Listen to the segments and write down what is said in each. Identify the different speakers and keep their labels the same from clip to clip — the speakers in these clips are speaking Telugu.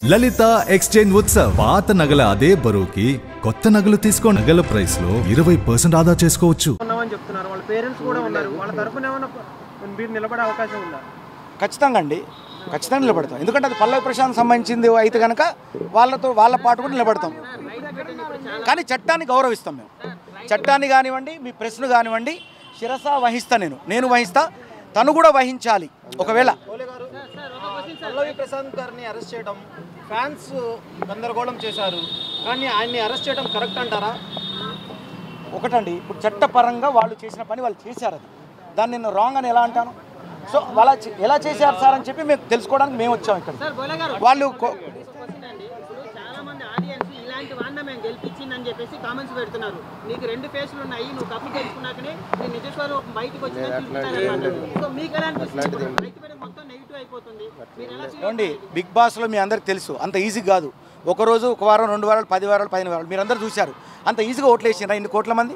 Speaker 1: లలిత ఎక్స్చేంజ్ ఉత్సవ్ పాత నగల అదే బరువుకి కొత్త నగలు తీసుకో నగల ప్రైస్ లో 20% ఆదా చేసుకోవచ్చు
Speaker 2: ఉన్నామని చెప్తున్నారు. వాళ్ళ పేరెంట్స్ కూడా ఉన్నారు. వాళ్ళ తరపున ఏమైనా మీరు నిలబడే అవకాశం ఉందా?
Speaker 3: ఖచ్చితంగా అండి, ఖచ్చితంగా నిలబడతాం. ఎందుకంటే అది పల్లవి ప్రశాంత్ సంబంధించింది అయితే కనుక వాళ్ళ పాటు కూడా నిలబడతాం. కానీ చట్టాన్ని గౌరవిస్తాం మేము. చట్టాన్ని కానివ్వండి, మీ ప్రశ్న కానివ్వండి, శిరసా వహిస్తా. నేను వహిస్తా, తను కూడా వహించాలి. ఒకవేళ
Speaker 2: పల్లవి ప్రశాంత్ గారిని అరెస్ట్ చేయడం ఫ్యాన్స్ గందరగోళం చేశారు, కానీ ఆయన్ని అరెస్ట్ చేయడం కరెక్ట్ అంటారా?
Speaker 3: ఒకటండి, ఇప్పుడు చట్టపరంగా వాళ్ళు చేసిన పని వాళ్ళు చేశారు. అది దాన్ని నేను రాంగ్ అని ఎలా అంటాను? సో వాళ్ళ ఎలా చేశారు సార్ అని చెప్పి మేము తెలుసుకోవడానికి మేము వచ్చాము ఇక్కడ. వాళ్ళు
Speaker 4: ఇలాంటి వాడిన మేము గెలిపించిందని చెప్పేసి కామెంట్స్ పెడుతున్నారు. నీకు రెండు ఫేస్లు ఉన్నాయి, నువ్వు కప్పు తెలుసుకున్నాకనే నీ నిజస్వరూపం బయటకు వచ్చిందని. సో మీకు ఎలా అనిపిస్తుంది? మొత్తం నెగిటివ్ అయిపోతుంది.
Speaker 3: ఏమండి, బిగ్ బాస్లో మీ అందరికి తెలుసు అంత ఈజీ కాదు. ఒకరోజు, ఒక వారం, 2 వారాలు, 10 వారాలు, 15 వారాలు మీరందరూ చూశారు. అంత ఈజీగా ఓట్లు వేసినారా ఇన్ని కోట్ల మంది?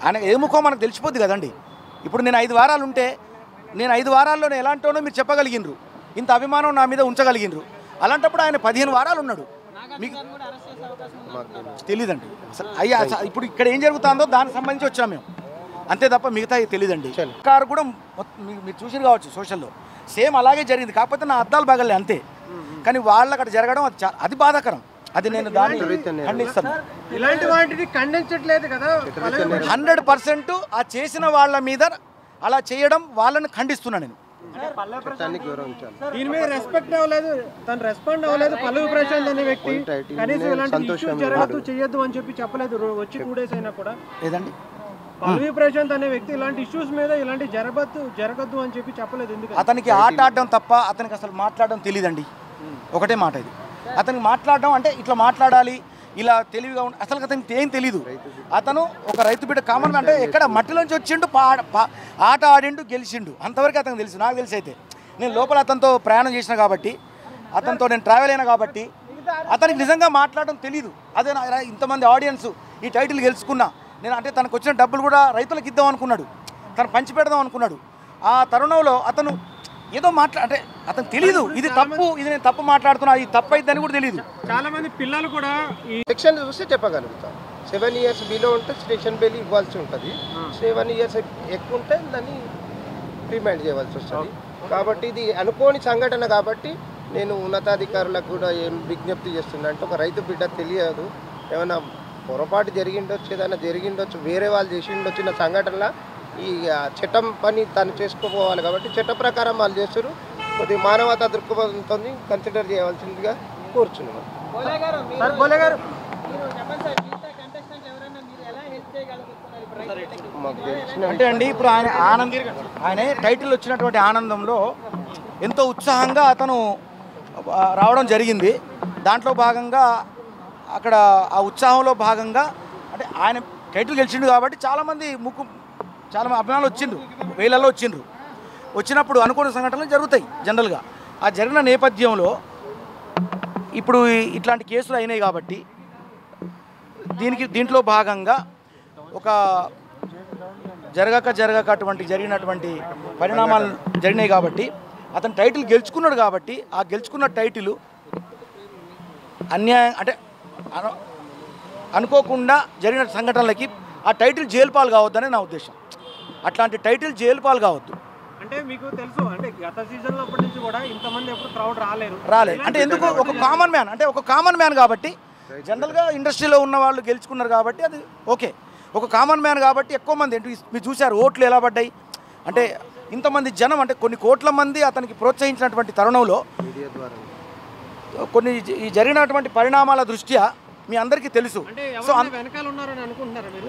Speaker 3: ఆయన ఏ ముఖం మనకు తెలిసిపోద్ది కదండి. ఇప్పుడు నేను 5 వారాలు ఉంటే నేను 5 వారాల్లో ఎలాంటినో మీరు చెప్పగలిగినరు, ఇంత అభిమానం నా మీద ఉంచగలిగినరు. అలాంటప్పుడు ఆయన 15 వారాలు ఉన్నాడు. మీకు తెలీదండి అసలు. అయ్యా ఇప్పుడు ఇక్కడ ఏం జరుగుతుందో దానికి సంబంధించి వచ్చాము మేము, అంతే తప్ప మిగతా తెలియదండి. కారు కూడా మీరు చూసి కావచ్చు సోషల్లో సేమ్ అలాగే జరిగింది. కాకపోతే నా అద్దాలు బాగలే అంతే. కానీ వాళ్ళు అక్కడ జరగడం అది బాధాకరం. అది నేను దాన్ని ఖండిస్తాను.
Speaker 2: ఇలాంటి వాటిని ఖండించట్లేదు కదా.
Speaker 3: 100% ఆ చేసిన వాళ్ళ మీద అలా చేయడం వాళ్ళని ఖండిస్తున్నా నేను.
Speaker 2: దీని మీద రెస్పెక్ట్ అవ్వలేదు, తను రెస్పాండ్ అవ్వలేదు. పల్లవి ప్రశాంత్ అనే వ్యక్తి కనీసం ఇలాంటి ఇష్యూస్ జరగద్దు, చెయ్యొద్దు అని చెప్పలేదు. వచ్చి 2 డేస్ అయినా కూడా
Speaker 3: లేదండి.
Speaker 2: పల్లవి ప్రశాంత్ అనే వ్యక్తి ఇలాంటి ఇష్యూస్ మీద ఇలాంటి జరగద్దు అని చెప్పలేదు. ఎందుకు?
Speaker 3: అతనికి ఆట ఆడడం తప్ప అతనికి అసలు మాట్లాడడం తెలియదండి. ఒకటే మాట ఇది. అతనికి మాట్లాడడం అంటే ఇట్లా మాట్లాడాలి, ఇలా తెలివిగా అసలు అతనికి ఏం తెలీదు. అతను ఒక రైతు బిడ్డ, కామన్ అంటే ఎక్కడ మట్టిలోంచి వచ్చిండు, ఆట ఆడిండు, గెలిచిండు, అంతవరకు అతనికి తెలుసు. నాకు తెలిసి అయితే నేను లోపల అతనితో ప్రయాణం చేసిన కాబట్టి, అతనితో నేను ట్రావెల్ అయినా కాబట్టి అతనికి నిజంగా మాట్లాడడం తెలీదు. అదే ఇంతమంది ఆడియన్స్ ఈ టైటిల్ గెలుచుకున్నా నేను, అంటే తనకు వచ్చిన డబ్బులు కూడా రైతులకు ఇద్దాం అనుకున్నాడు, తను పంచిపెడదాం అనుకున్నాడు. ఆ తరుణంలో అతను ఏదో అంటే అతను తెలీదు ఇది తప్పు, ఇది నేను తప్పు మాట్లాడుతున్నా, ఇది తప్పు అయిద్దని కూడా తెలియదు.
Speaker 2: చాలా మంది పిల్లలు కూడా ఈ
Speaker 5: సెక్షన్ చూస్తే చెప్పగలుగుతాం. 7 ఇయర్స్ బిలో ఉంటే స్టేషన్ బెయిల్ ఇవ్వాల్సి ఉంటుంది. 7 ఇయర్స్ ఎక్కువ ఉంటే దాన్ని రిమైండ్ చేయవలసి వస్తుంది. కాబట్టి ఇది అనుకోని సంఘటన. కాబట్టి నేను ఉన్నతాధికారులకు కూడా ఏం విజ్ఞప్తి చేస్తున్నా అంటే, ఒక రైతు బిడ్డ తెలియదు, ఏమైనా పొరపాటు జరిగిండొచ్చు, ఏదైనా జరిగిండొచ్చు, వేరే వాళ్ళు చేసిండొచ్చిన సంఘటనల ఈ చట్టం పని తను చేసుకోపోవాలి. కాబట్టి చట్ట ప్రకారం వాళ్ళు చేస్తారు. కొద్దిగా మానవతా దృక్పథంతో కన్సిడర్ చేయవలసిందిగా కోరుచున్నాను.
Speaker 3: అంటే అండి, ఇప్పుడు ఆయన టైటిల్ వచ్చినటువంటి ఆనందంలో ఎంతో ఉత్సాహంగా అతను రావడం జరిగింది. దాంట్లో భాగంగా అక్కడ ఆ ఉత్సాహంలో భాగంగా అంటే ఆయన టైటిల్ గెలిచిండు కాబట్టి చాలా అభిమానులు వచ్చిండ్రు, వేలల్లో వచ్చినప్పుడు అనుకోని సంఘటనలు జరుగుతాయి జనరల్గా. ఆ జరిగిన నేపథ్యంలో ఇప్పుడు ఇట్లాంటి కేసులు అయినాయి కాబట్టి దీంట్లో భాగంగా ఒక జరిగినటువంటి పరిణామాలు జరిగినాయి కాబట్టి అతను టైటిల్ గెలుచుకున్నాడు. కాబట్టి ఆ గెలుచుకున్న టైటిల్ అన్యాయం అంటే అనుకోకుండా జరిగిన సంఘటనలకి ఆ టైటిల్ జైలు పాలు కావద్దని నా ఉద్దేశం. అట్లాంటి టైటిల్ జైలు పాలు కావద్దు.
Speaker 2: అంటే మీకు తెలుసు, అంటే గత సీజన్లో అప్పటి నుంచి కూడా ఇంతమంది ఎప్పుడు క్రౌడ్ రాలేదు.
Speaker 3: అంటే ఎందుకు? ఒక కామన్ మ్యాన్ కాబట్టి జనరల్గా ఇండస్ట్రీలో ఉన్న వాళ్ళు గెలుచుకున్నారు కాబట్టి అది ఓకే. ఒక కామన్ మ్యాన్ కాబట్టి ఎక్కువ మంది మీరు చూశారు ఓట్లు ఎలా పడ్డాయి. అంటే ఇంతమంది జనం, అంటే కొన్ని కోట్ల మంది అతనికి ప్రోత్సహించినటువంటి తరుణంలో కొన్ని ఈ జరిగినటువంటి పరిణామాల దృష్ట్యా మీ అందరికీ తెలుసు.
Speaker 2: సో వెనకాల ఉన్నారని అనుకుంటున్నారా మీరు?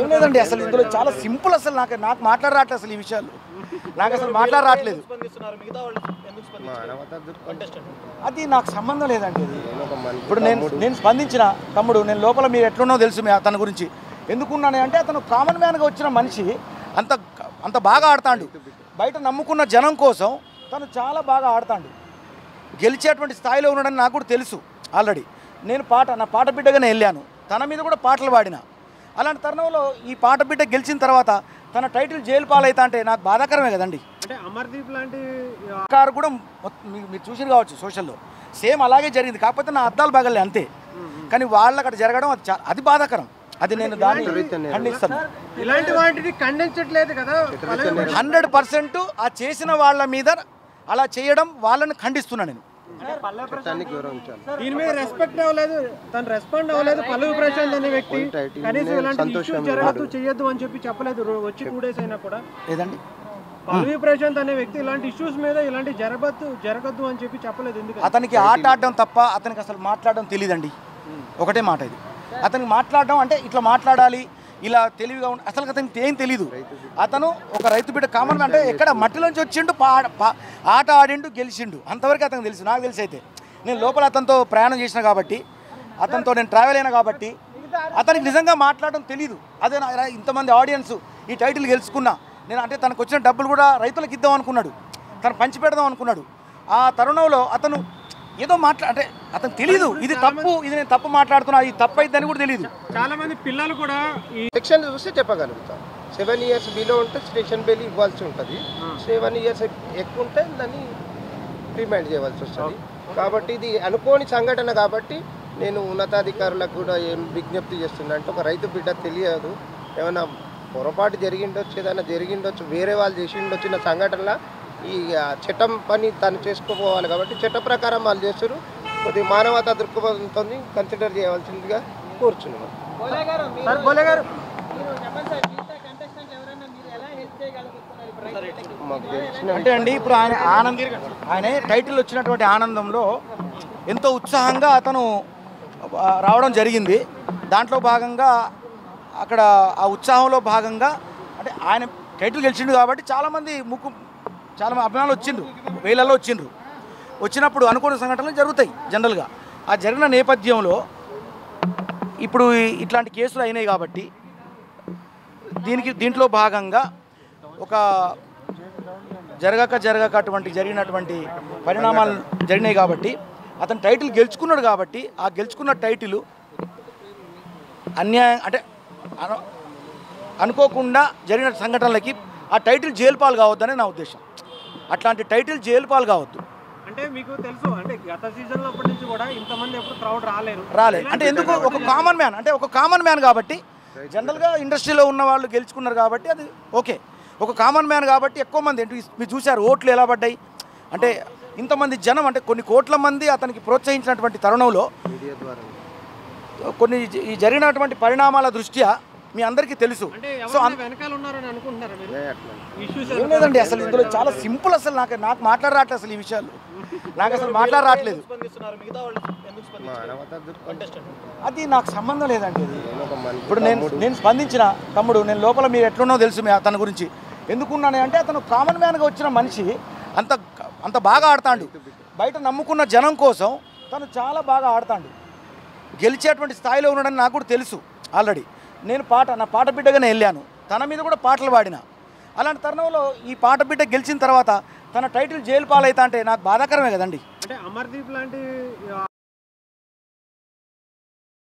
Speaker 3: ఏం లేదండి, అసలు ఇందులో చాలా సింపుల్. అసలు నాకు మాట్లాడరాట్లేదు అసలు ఈ విషయాలు, నాకు అసలు మాట్లాడరాట్లేదు. అది నాకు సంబంధం లేదండి. ఇప్పుడు నేను స్పందించిన తమ్ముడు, నేను లోపల మీరు ఎట్లున్నో తెలుసు అతని గురించి. ఎందుకున్నాను అంటే అతను కామన్ మ్యాన్గా వచ్చిన మనిషి, అంత బాగా ఆడతాడు. బయట నమ్ముకున్న జనం కోసం తను చాలా బాగా ఆడతాడు. గెలిచేటువంటి స్థాయిలో ఉన్నాడని నాకు కూడా తెలుసు ఆల్రెడీ. నేను నా పాట బిడ్డగానే వెళ్ళాను, తన మీద కూడా పాటలు పాడిన. అలాంటి తరుణంలో ఈ పాట బిడ్డ గెలిచిన తర్వాత తన టైటిల్ జైలు పాలైతా అంటే నాకు బాధాకరమే కదండి.
Speaker 2: అంటే అమర్దీప్ లాంటి
Speaker 3: కారు కూడా మీరు చూసి కావచ్చు సోషల్లో సేమ్ అలాగే జరిగింది, కాకపోతే నా అద్దాలు పగలే అంతే. కానీ వాళ్ళకి అక్కడ జరగడం అది బాధాకరం. అది నేను దాన్ని ఖండిస్తాను.
Speaker 2: ఇలాంటి వాటిని ఖండించట్లేదు కదా.
Speaker 3: 100% ఆ చేసిన వాళ్ళ మీద అలా చేయడం వాళ్ళని ఖండిస్తున్నా నేను.
Speaker 2: దీని మీద రెస్పెక్ట్ అవ్వలేదు, తను రెస్పాండ్ అవ్వలేదు. పల్లవి ప్రశాంత్ అనే వ్యక్తి కనీసం ఇలాంటి ఇష్యూస్ జరగద్దు చేయొద్దు అని చెప్పి చెప్పలేదు. వచ్చి 2 days అయినా కూడా
Speaker 3: లేదండి,
Speaker 2: పల్లవి ప్రశాంత్ అనే వ్యక్తి ఇలాంటి ఇష్యూస్ మీద ఇలాంటి జరగద్దు అని చెప్పి చెప్పలేదు. ఎందుకు?
Speaker 3: అతనికి ఆట ఆడడం తప్ప అతనికి అసలు మాట్లాడడం తెలియదండి. ఒకటే మాట ఇది. అతనికి మాట్లాడడం అంటే ఇట్లా మాట్లాడాలి, ఇలా తెలివిగా అసలు అతనికి ఏం తెలీదు. అతను ఒక రైతు బిడ్డ కామన్ అంటే ఎక్కడ మట్టిలోంచి వచ్చిండు, ఆట ఆడిండు, గెలిచిండు, అంతవరకు అతనికి తెలుసు. నాకు తెలిసి అయితే నేను లోపల అతనితో ప్రయాణం చేసిన కాబట్టి, అతనితో నేను ట్రావెల్ అయినా కాబట్టి అతనికి నిజంగా మాట్లాడడం తెలీదు. అదే ఇంతమంది ఆడియన్స్ ఈ టైటిల్ గెలుచుకున్నా నేను, అంటే తనకు వచ్చిన డబ్బులు కూడా రైతులకు ఇద్దాం అనుకున్నాడు, తను పంచిపెడదాం అనుకున్నాడు. ఆ తరుణంలో అతను ఏదో అంటే అతను తెలీదు ఇది తప్పు, ఇది నేను తప్పు మాట్లాడుతున్నా, ఇది తప్పు అయిద్దని కూడా తెలియదు.
Speaker 2: చాలా మంది పిల్లలు కూడా ఈ
Speaker 5: సెక్షన్ చూస్తే చెప్పగలుగుతాం. 7 years బిలో ఉంటే స్టేషన్ బెయిల్ ఇవ్వాల్సి ఉంటుంది. 7 years ఎక్కువ ఉంటే దాన్ని రిమైండ్ చేయవలసి వస్తుంది. కాబట్టి ఇది అనుకోని సంఘటన కాబట్టి నేను ఉన్నతాధికారులకు కూడా ఏం విజ్ఞప్తి చేస్తున్నా అంటే, ఒక రైతు బిడ్డ తెలియదు, ఏమైనా పొరపాటు జరిగిండొచ్చు, ఏదైనా జరిగిండొచ్చు, వేరే వాళ్ళు చేసిండొచ్చిన సంఘటనల ఈ చట్టం పని తను చేసుకోపోవాలి. కాబట్టి చట్ట ప్రకారం వాళ్ళు చేస్తారు. కొద్దిగా మానవతా దృక్పథంతో కన్సిడర్ చేయవలసిందిగా కోరుచున్నాను.
Speaker 3: అంటే అండి ఇప్పుడు ఆయన టైటిల్ వచ్చినటువంటి ఆనందంలో ఎంతో ఉత్సాహంగా అతను రావడం జరిగింది. దాంట్లో భాగంగా అక్కడ ఆ ఉత్సాహంలో భాగంగా అంటే ఆయన టైటిల్ గెలిచిండు కాబట్టి చాలా అభిమానులు వచ్చిండ్రు, వేలల్లో వచ్చినప్పుడు అనుకోని సంఘటనలు జరుగుతాయి జనరల్గా. ఆ జరిగిన నేపథ్యంలో ఇప్పుడు ఇట్లాంటి కేసులు అయినాయి కాబట్టి దీంట్లో భాగంగా ఒక జరిగినటువంటి పరిణామాలు జరిగినాయి కాబట్టి అతను టైటిల్ గెలుచుకున్నాడు కాబట్టి ఆ గెలుచుకున్న టైటిల్ అన్యాయం అంటే అనుకోకుండా జరిగిన సంఘటనలకి ఆ టైటిల్ జైలు పాలు కావద్దని నా ఉద్దేశం. అట్లాంటి టైటిల్ జైలు పాలు కావద్దు.
Speaker 2: అంటే మీకు తెలుసు అంటే గత సీజన్లో అప్పటి నుంచి కూడా ఇంతమంది ఎప్పుడు క్రౌడ్ రాలేదు
Speaker 3: అంటే ఎందుకు ఒక కామన్ మ్యాన్ కాబట్టి జనరల్గా ఇండస్ట్రీలో ఉన్న వాళ్ళు గెలుచుకున్నారు కాబట్టి అది ఓకే. ఒక కామన్ మ్యాన్ కాబట్టి ఎక్కువ మంది మీరు చూశారు ఓట్లు ఎలా పడ్డాయి అంటే ఇంతమంది జనం అంటే కొన్ని కోట్ల మంది అతనికి ప్రోత్సహించినటువంటి తరుణంలో కొన్ని ఈ జరిగినటువంటి పరిణామాల దృష్ట్యా మీ అందరికీ తెలుసు. సో ఏం లేదండి, అసలు ఇందులో చాలా సింపుల్. అసలు నాకు మాట్లాడరాట్లేదు అసలు ఈ విషయాలు, నాకు అసలు మాట్లాడరాట్లేదు. అది నాకు సంబంధం లేదండి. ఇప్పుడు నేను స్పందించిన తమ్ముడు, నేను లోపల మీరు ఎట్లున్నో తెలుసు తన గురించి. ఎందుకున్నాను అంటే అతను కామన్ మ్యాన్గా వచ్చిన మనిషి అంత బాగా ఆడతాడు. బయట నమ్ముకున్న జనం కోసం తను చాలా బాగా ఆడతాడు. గెలిచేటువంటి స్థాయిలో ఉన్నాడని నాకు కూడా తెలుసు ఆల్రెడీ. నేను నా పాట బిడ్డగానే వెళ్ళాను, తన మీద కూడా పాటలు పాడిన. అలాంటి తరుణంలో ఈ పాట బిడ్డ గెలిచిన తర్వాత తన టైటిల్ జైలు పాలైతా అంటే నాకు బాధాకరమే కదండి.
Speaker 2: అంటే అమర్దీప్ లాంటి